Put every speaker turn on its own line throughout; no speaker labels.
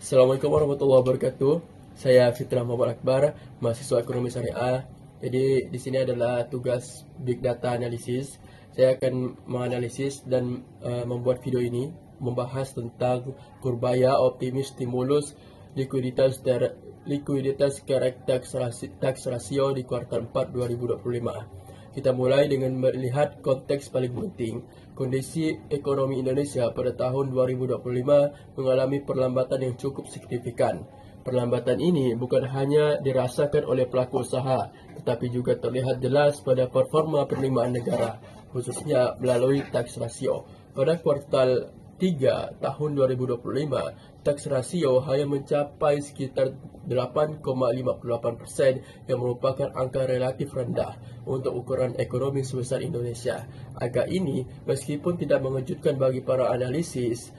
Assalamualaikum warahmatullahi wabarakatuh. Saya Fitrah Muhammad Akbar, mahasiswa Ekonomi Syariah. Jadi di sini adalah tugas Big Data Analysis. Saya akan menganalisis dan membuat video ini membahas tentang kurbaya optimis stimulus likuiditas tax rasio di kuartal 4 2025. Kita mulai dengan melihat konteks paling penting. Kondisi ekonomi Indonesia pada tahun 2025 mengalami perlambatan yang cukup signifikan. Perlambatan ini bukan hanya dirasakan oleh pelaku usaha, tetapi juga terlihat jelas pada performa penerimaan negara, khususnya melalui tax rasio. Pada kuartal 3 tahun 2025, tax rasio hanya mencapai sekitar 8,58% yang merupakan angka relatif rendah untuk ukuran ekonomi sebesar Indonesia. Angka ini meskipun tidak mengejutkan bagi para analisis,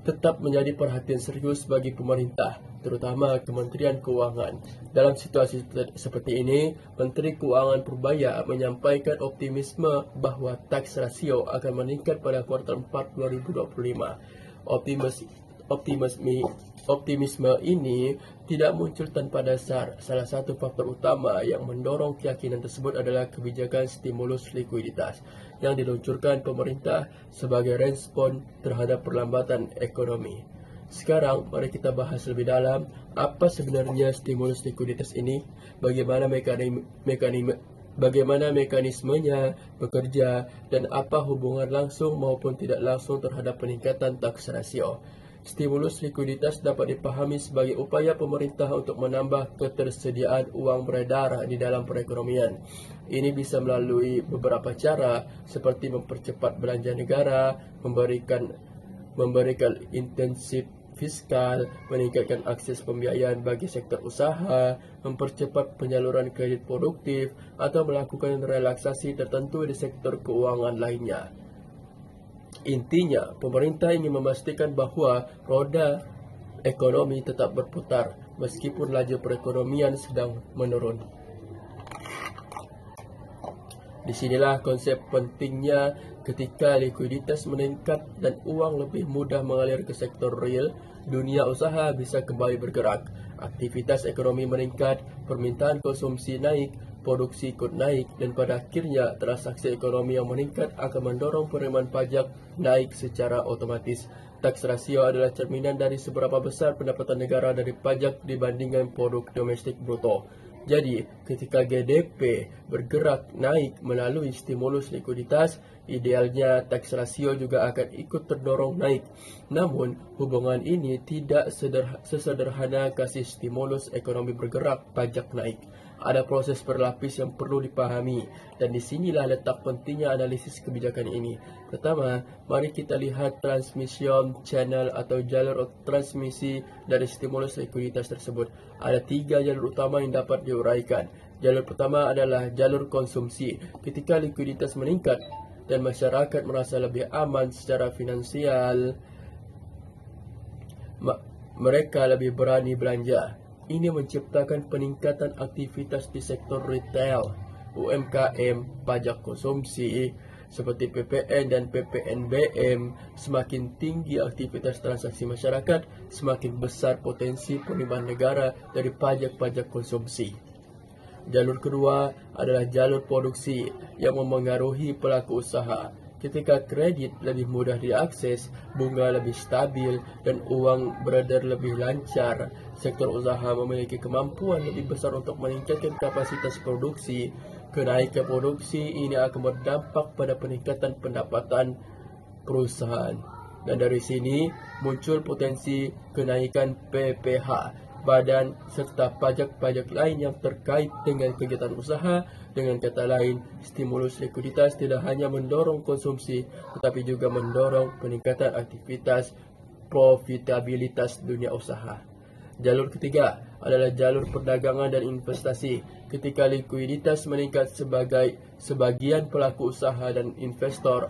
tetap menjadi perhatian serius bagi pemerintah, terutama Kementerian Keuangan. Dalam situasi seperti ini, Menteri Keuangan Purbaya menyampaikan optimisme bahwa tax rasio akan meningkat pada kuartal 4 2025. Optimisme ini tidak muncul tanpa dasar. Salah satu faktor utama yang mendorong keyakinan tersebut adalah kebijakan stimulus likuiditas yang diluncurkan pemerintah sebagai respon terhadap perlambatan ekonomi. Sekarang mari kita bahas lebih dalam apa sebenarnya stimulus likuiditas ini, bagaimana mekanismenya bekerja, dan apa hubungan langsung maupun tidak langsung terhadap peningkatan tax rasio. Stimulus likuiditas dapat dipahami sebagai upaya pemerintah untuk menambah ketersediaan uang beredar di dalam perekonomian. Ini bisa melalui beberapa cara seperti mempercepat belanja negara, memberikan intensif fiskal, meningkatkan akses pembiayaan bagi sektor usaha, mempercepat penyaluran kredit produktif, atau melakukan relaksasi tertentu di sektor keuangan lainnya. Intinya, pemerintah ingin memastikan bahwa roda ekonomi tetap berputar meskipun laju perekonomian sedang menurun. Disinilah konsep pentingnya ketika likuiditas meningkat dan uang lebih mudah mengalir ke sektor real, dunia usaha bisa kembali bergerak. Aktivitas ekonomi meningkat, permintaan konsumsi naik, produksi ikut naik, dan pada akhirnya transaksi ekonomi yang meningkat akan mendorong penerimaan pajak naik secara otomatis. Tax rasio adalah cerminan dari seberapa besar pendapatan negara dari pajak dibandingkan produk domestik bruto. Jadi, ketika GDP bergerak naik melalui stimulus likuiditas, idealnya tax rasio juga akan ikut terdorong naik. Namun, hubungan ini tidak sesederhana kasih stimulus ekonomi bergerak pajak naik. Ada proses berlapis yang perlu dipahami, dan disinilah letak pentingnya analisis kebijakan ini. Pertama, mari kita lihat transmission channel atau jalur transmisi dari stimulus likuiditas tersebut. Ada 3 jalur utama yang dapat diuraikan. Jalur pertama adalah jalur konsumsi. Ketika likuiditas meningkat dan masyarakat merasa lebih aman secara finansial, mereka lebih berani belanja. Ini menciptakan peningkatan aktivitas di sektor retail, UMKM, pajak konsumsi seperti PPN dan PPNBM. Semakin tinggi aktivitas transaksi masyarakat, semakin besar potensi penerimaan negara dari pajak-pajak konsumsi. Jalur kedua adalah jalur produksi yang memengaruhi pelaku usaha. Ketika kredit lebih mudah diakses, bunga lebih stabil, dan uang beredar lebih lancar, sektor usaha memiliki kemampuan lebih besar untuk meningkatkan kapasitas produksi. Kenaikan produksi ini akan berdampak pada peningkatan pendapatan perusahaan. Dan dari sini muncul potensi kenaikan PPH, badan serta pajak-pajak lain yang terkait dengan kegiatan usaha. Dengan kata lain, stimulus likuiditas tidak hanya mendorong konsumsi, tetapi juga mendorong peningkatan aktivitas profitabilitas dunia usaha. Jalur ketiga adalah jalur perdagangan dan investasi. Ketika likuiditas meningkat, sebagian pelaku usaha dan investor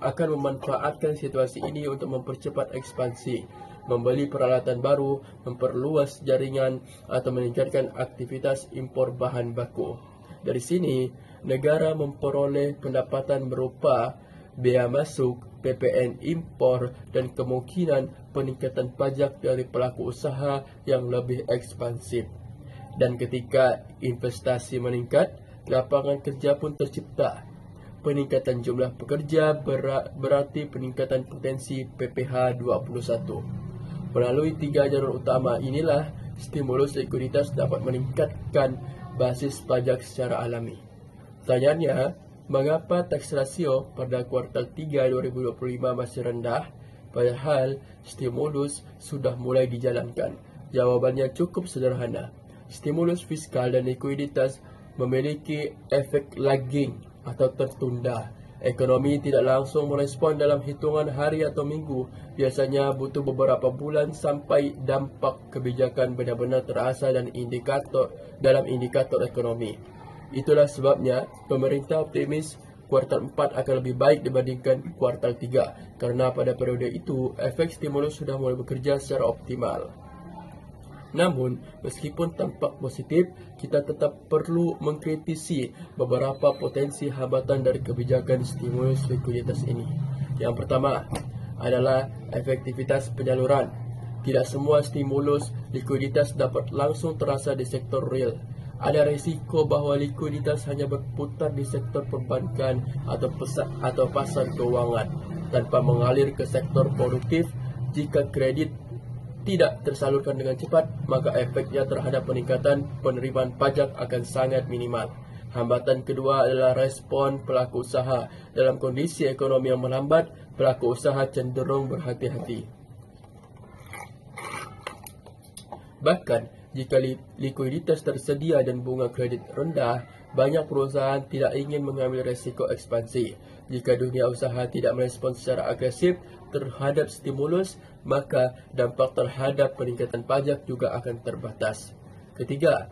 akan memanfaatkan situasi ini untuk mempercepat ekspansi, membeli peralatan baru, memperluas jaringan, atau meningkatkan aktivitas impor bahan baku. Dari sini, negara memperoleh pendapatan berupa bea masuk, PPN impor, dan kemungkinan peningkatan pajak dari pelaku usaha yang lebih ekspansif. Dan ketika investasi meningkat, lapangan kerja pun tercipta. Peningkatan jumlah pekerja berarti peningkatan potensi PPH 21. Melalui 3 jalur utama inilah, stimulus likuiditas dapat meningkatkan basis pajak secara alami. Pertanyaannya, mengapa tax ratio pada kuartal 3 2025 masih rendah, padahal stimulus sudah mulai dijalankan? Jawabannya cukup sederhana. Stimulus fiskal dan likuiditas memiliki efek lagging atau tertunda. Ekonomi tidak langsung merespon dalam hitungan hari atau minggu. Biasanya butuh beberapa bulan sampai dampak kebijakan benar-benar terasa dan dalam indikator ekonomi. Itulah sebabnya pemerintah optimis kuartal 4 akan lebih baik dibandingkan kuartal 3 karena pada periode itu efek stimulus sudah mulai bekerja secara optimal. Namun, meskipun tampak positif, kita tetap perlu mengkritisi beberapa potensi hambatan dari kebijakan stimulus likuiditas ini. Yang pertama adalah efektivitas penyaluran. Tidak semua stimulus likuiditas dapat langsung terasa di sektor real. Ada risiko bahwa likuiditas hanya berputar di sektor perbankan atau pasar keuangan tanpa mengalir ke sektor produktif. Jika kredit tidak tersalurkan dengan cepat, maka efeknya terhadap peningkatan penerimaan pajak akan sangat minimal. Hambatan kedua adalah respon pelaku usaha. Dalam kondisi ekonomi yang melambat, pelaku usaha cenderung berhati-hati. Bahkan, jika likuiditas tersedia dan bunga kredit rendah, banyak perusahaan tidak ingin mengambil resiko ekspansi. Jika dunia usaha tidak merespon secara agresif terhadap stimulus, maka dampak terhadap peningkatan pajak juga akan terbatas. Ketiga,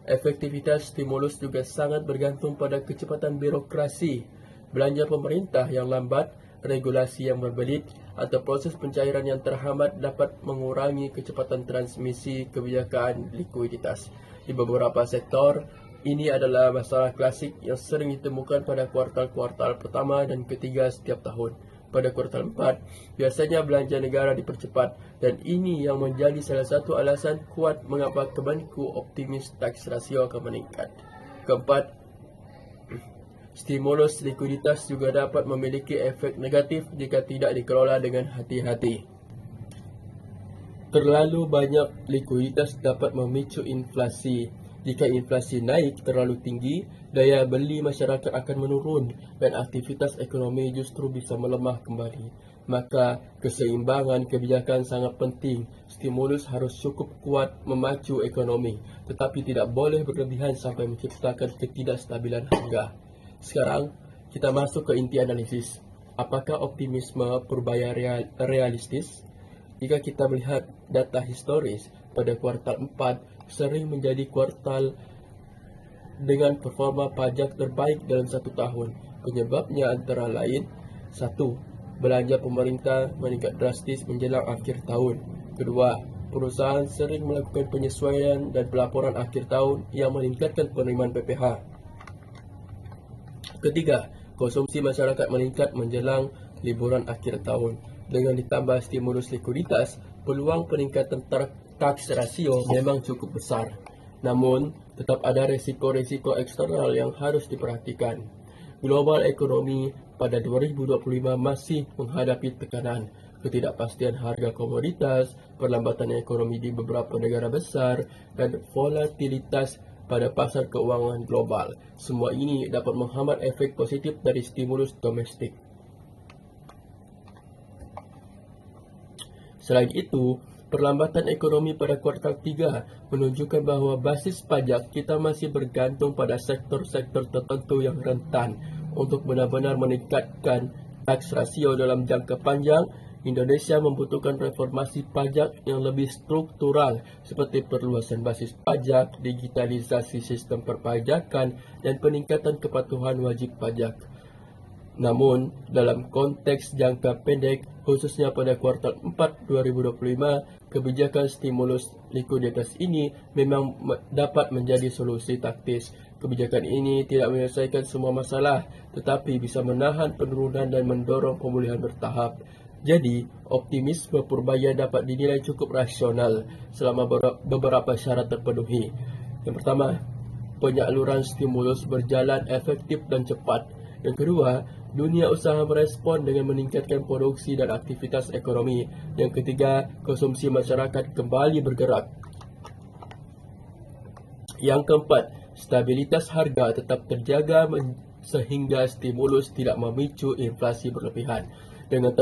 efektivitas stimulus juga sangat bergantung pada kecepatan birokrasi. Belanja pemerintah yang lambat, regulasi yang berbelit, atau proses pencairan yang terhambat dapat mengurangi kecepatan transmisi kebijakan likuiditas. Di beberapa sektor, ini adalah masalah klasik yang sering ditemukan pada kuartal-kuartal pertama dan ketiga setiap tahun. Pada kuartal 4, biasanya belanja negara dipercepat, dan ini yang menjadi salah satu alasan kuat mengapa Kemenku optimis tax rasio akan meningkat. Keempat, stimulus likuiditas juga dapat memiliki efek negatif jika tidak dikelola dengan hati-hati. Terlalu banyak likuiditas dapat memicu inflasi. Jika inflasi naik terlalu tinggi, daya beli masyarakat akan menurun dan aktivitas ekonomi justru bisa melemah kembali. Maka, keseimbangan kebijakan sangat penting. Stimulus harus cukup kuat memacu ekonomi, tetapi tidak boleh berlebihan sampai menciptakan ketidakstabilan harga. Sekarang, kita masuk ke inti analisis. Apakah optimisme purbaya realistis? Jika kita melihat data historis, pada kuartal 4 sering menjadi kuartal dengan performa pajak terbaik dalam satu tahun. Penyebabnya antara lain: 1. Belanja pemerintah meningkat drastis menjelang akhir tahun. Kedua, perusahaan sering melakukan penyesuaian dan pelaporan akhir tahun yang meningkatkan penerimaan PPH. Ketiga, konsumsi masyarakat meningkat menjelang liburan akhir tahun. Dengan ditambah stimulus likuiditas, peluang peningkatan tax rasio memang cukup besar. Namun, tetap ada resiko-resiko eksternal yang harus diperhatikan. Global ekonomi pada 2025 masih menghadapi tekanan, ketidakpastian harga komoditas, perlambatan ekonomi di beberapa negara besar, dan volatilitas pada pasar keuangan global. Semua ini dapat menghambat efek positif dari stimulus domestik. Selain itu, perlambatan ekonomi pada kuartal 3 menunjukkan bahwa basis pajak kita masih bergantung pada sektor-sektor tertentu yang rentan. Untuk benar-benar meningkatkan tax rasio dalam jangka panjang, Indonesia membutuhkan reformasi pajak yang lebih struktural seperti perluasan basis pajak, digitalisasi sistem perpajakan, dan peningkatan kepatuhan wajib pajak. Namun, dalam konteks jangka pendek, khususnya pada kuartal 4 2025, kebijakan stimulus likuiditas ini memang dapat menjadi solusi taktis. Kebijakan ini tidak menyelesaikan semua masalah, tetapi bisa menahan penurunan dan mendorong pemulihan bertahap. Jadi, optimisme purbaya dapat dinilai cukup rasional selama beberapa syarat terpenuhi. Yang pertama, penyaluran stimulus berjalan efektif dan cepat. Yang kedua, dunia usaha merespon dengan meningkatkan produksi dan aktivitas ekonomi. Yang ketiga, konsumsi masyarakat kembali bergerak. Yang keempat, stabilitas harga tetap terjaga sehingga stimulus tidak memicu inflasi berlebihan. Dengan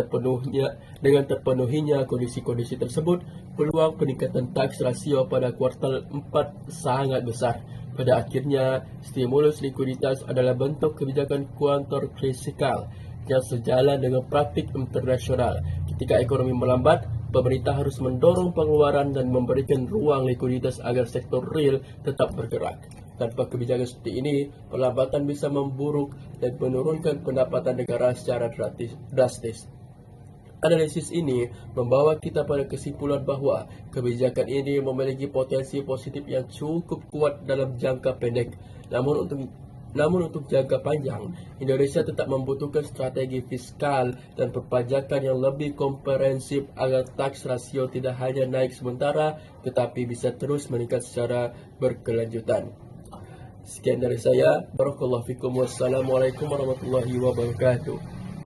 terpenuhinya kondisi-kondisi tersebut, peluang peningkatan tax rasio pada kuartal 4 sangat besar. Pada akhirnya, stimulus likuiditas adalah bentuk kebijakan countercyclical yang sejalan dengan praktik internasional. Ketika ekonomi melambat, pemerintah harus mendorong pengeluaran dan memberikan ruang likuiditas agar sektor real tetap bergerak. Tanpa kebijakan seperti ini, pelambatan bisa memburuk dan menurunkan pendapatan negara secara drastis. Analisis ini membawa kita pada kesimpulan bahwa kebijakan ini memiliki potensi positif yang cukup kuat dalam jangka pendek. Namun untuk jangka panjang, Indonesia tetap membutuhkan strategi fiskal dan perpajakan yang lebih komprehensif agar tax rasio tidak hanya naik sementara, tetapi bisa terus meningkat secara berkelanjutan. Sekian dari saya. Barakallahu fikum. Wassalamualaikum warahmatullahi wabarakatuh.